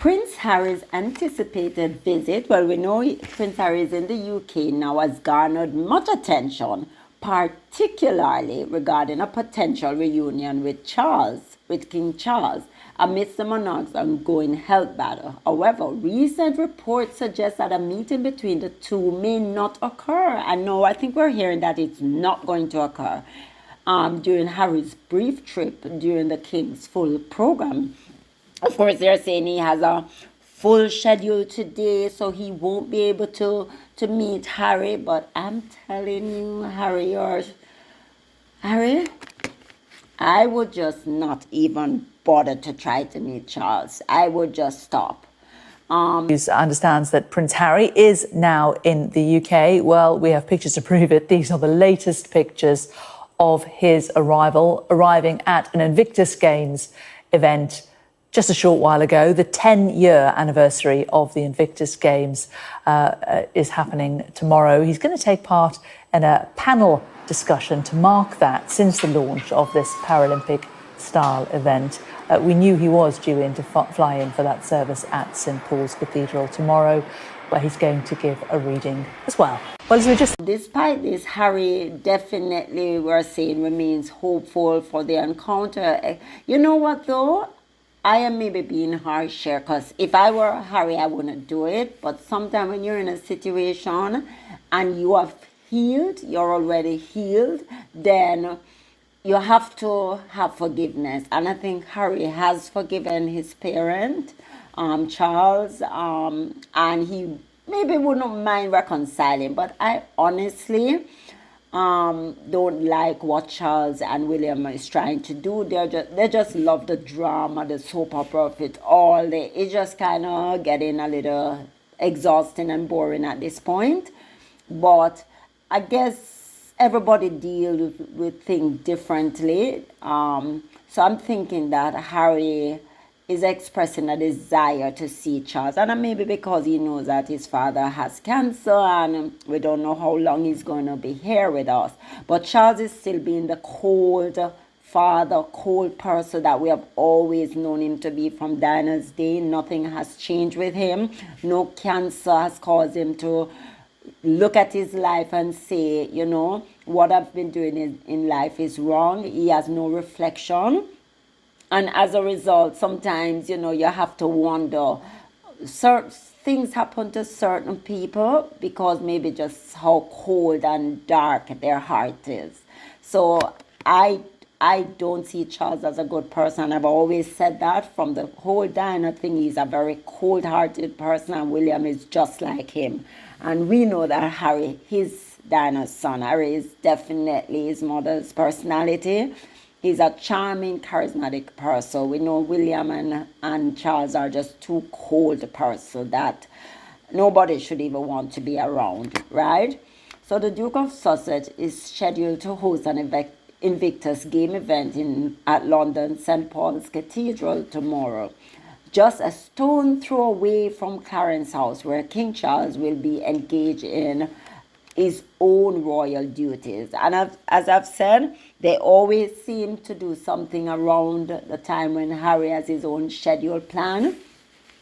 Prince Harry's anticipated visit, well, we know Prince Harry is in the UK now, has garnered much attention, particularly regarding a potential reunion with King Charles, amidst the monarch's ongoing health battle. However, recent reports suggest that a meeting between the two may not occur. And no, I think we're hearing that it's not going to occur during Harry's brief trip during the King's full program. Of course, they're saying he has a full schedule today, so he won't be able to meet Harry. But I'm telling you, Harry, I would just not even bother to try to meet Charles. I would just stop. News understands that Prince Harry is now in the UK. Well, we have pictures to prove it. These are the latest pictures of his arriving at an Invictus Games event just a short while ago. The 10-year anniversary of the Invictus Games is happening tomorrow. He's going to take part in a panel discussion to mark that since the launch of this Paralympic-style event. We knew he was due in to fly in for that service at St Paul's Cathedral tomorrow, where he's going to give a reading as well. Well, Despite this, Harry definitely, we're saying, remains hopeful for the encounter. You know what, though? I am maybe being harsh here, because if I were Harry, I wouldn't do it. But sometimes when you're in a situation and you have healed, you're already healed, then you have to have forgiveness. And I think Harry has forgiven his parent, Charles, and he maybe wouldn't mind reconciling. But I honestly don't like what Charles and William is trying to do. They just love the drama, the soap opera of it all. It's just kind of getting a little exhausting and boring at this point. But I guess everybody deals with things differently. So I'm thinking that Harry is expressing a desire to see Charles, and maybe because he knows that his father has cancer and we don't know how long he's going to be here with us. But Charles is still being the cold father, cold person that we have always known him to be from Diana's day. Nothing has changed with him. No cancer has caused him to look at his life and say, you know, what I've been doing in life is wrong. He has no reflection. And as a result, sometimes, you know, you have to wonder, certain things happen to certain people because maybe just how cold and dark their heart is. So I don't see Charles as a good person. I've always said that from the whole Diana thing. He's a very cold-hearted person, and William is just like him. And we know that Harry, he's Diana's son. Harry is definitely his mother's personality. He's a charming, charismatic person. We know William and Charles are just two cold persons that nobody should even want to be around, right? So the Duke of Sussex is scheduled to host an Invictus Game event at London St Paul's Cathedral tomorrow, just a stone throw away from Clarence House, where King Charles will be engaged in his own royal duties. And as I've said, they always seem to do something around the time when Harry has his own schedule plan.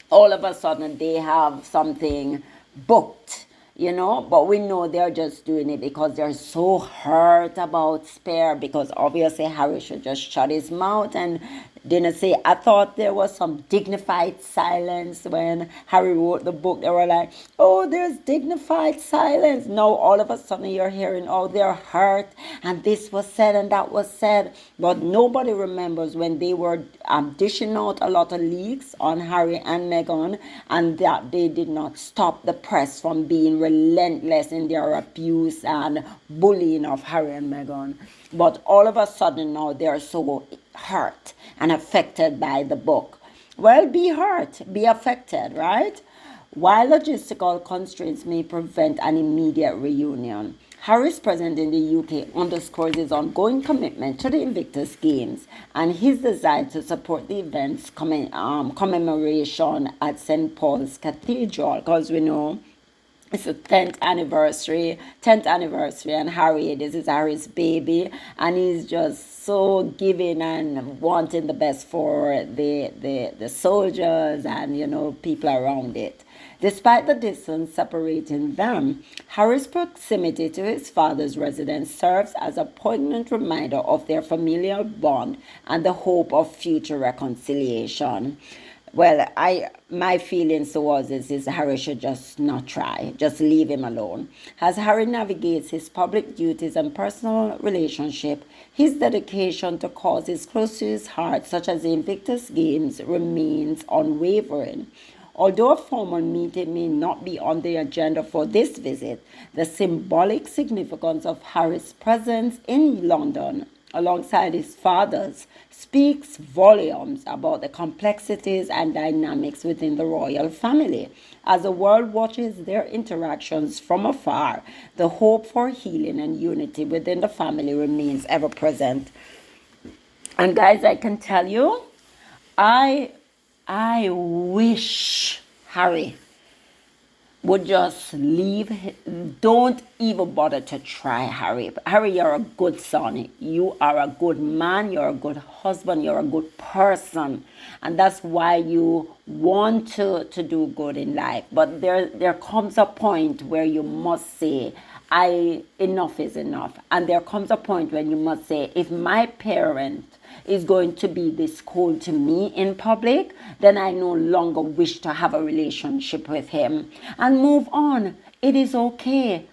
All of a sudden they have something booked, you know, but we know they're just doing it because they're so hurt about Spare, because obviously Harry should just shut his mouth and didn't say. I thought there was some dignified silence when Harry wrote the book. They were like, oh, there's dignified silence. No, all of a sudden you're hearing, oh, they're hurt and this was said and that was said. But nobody remembers when they were dishing out a lot of leaks on Harry and Meghan, and that they did not stop the press from being relentless in their abuse and bullying of Harry and Meghan. But all of a sudden now they're so hurt and affected by the book. Well, be hurt, be affected, right? While logistical constraints may prevent an immediate reunion, Harry's presence in the UK underscores his ongoing commitment to the Invictus Games and his desire to support the event's commemoration at St Paul's Cathedral, because we know It's the 10th anniversary, and Harry, this is Harry's baby, and he's just so giving and wanting the best for the soldiers and people around it. Despite the distance separating them, Harry's proximity to his father's residence serves as a poignant reminder of their familial bond and the hope of future reconciliation. Well, I my feelings towards this is Harry should just not try. Just leave him alone. As Harry navigates his public duties and personal relationship, his dedication to causes close to his heart, such as the Invictus Games, remains unwavering. Although a formal meeting may not be on the agenda for this visit, the symbolic significance of Harry's presence in London alongside his father's speaks volumes about the complexities and dynamics within the royal family. As the world watches their interactions from afar, the hope for healing and unity within the family remains ever present. And guys, I can tell you, I I wish Harry would just leave. Don't even bother to try, Harry. Harry, you're a good son. You are a good man. You're a good husband. You're a good person. And that's why you want to do good in life. But there comes a point where you must say, enough is enough. And there comes a point when you must say, if my parent is going to be this cold to me in public, then I no longer wish to have a relationship with him. And move on. It is okay.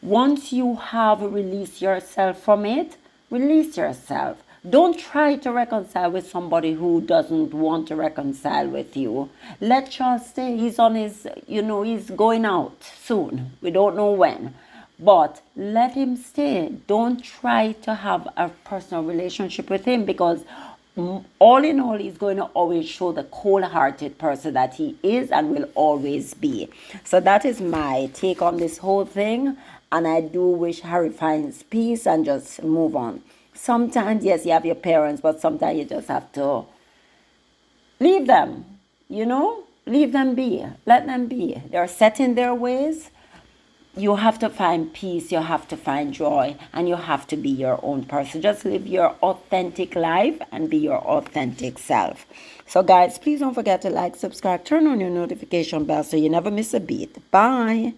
Once you have released yourself from it, release yourself. Don't try to reconcile with somebody who doesn't want to reconcile with you. Let Charles stay. He's on his, he's going out soon. We don't know when. But let him stay. Don't try to have a personal relationship with him, because all in all, he's going to always show the cold-hearted person that he is and will always be. So that is my take on this whole thing. And I do wish Harry finds peace and just move on. Sometimes, yes, you have your parents, but sometimes you just have to leave them, leave them be. Let them be. They're set in their ways. You have to find peace, you have to find joy, and you have to be your own person. Just live your authentic life and be your authentic self. So guys, please don't forget to like, subscribe, turn on your notification bell so you never miss a beat. Bye.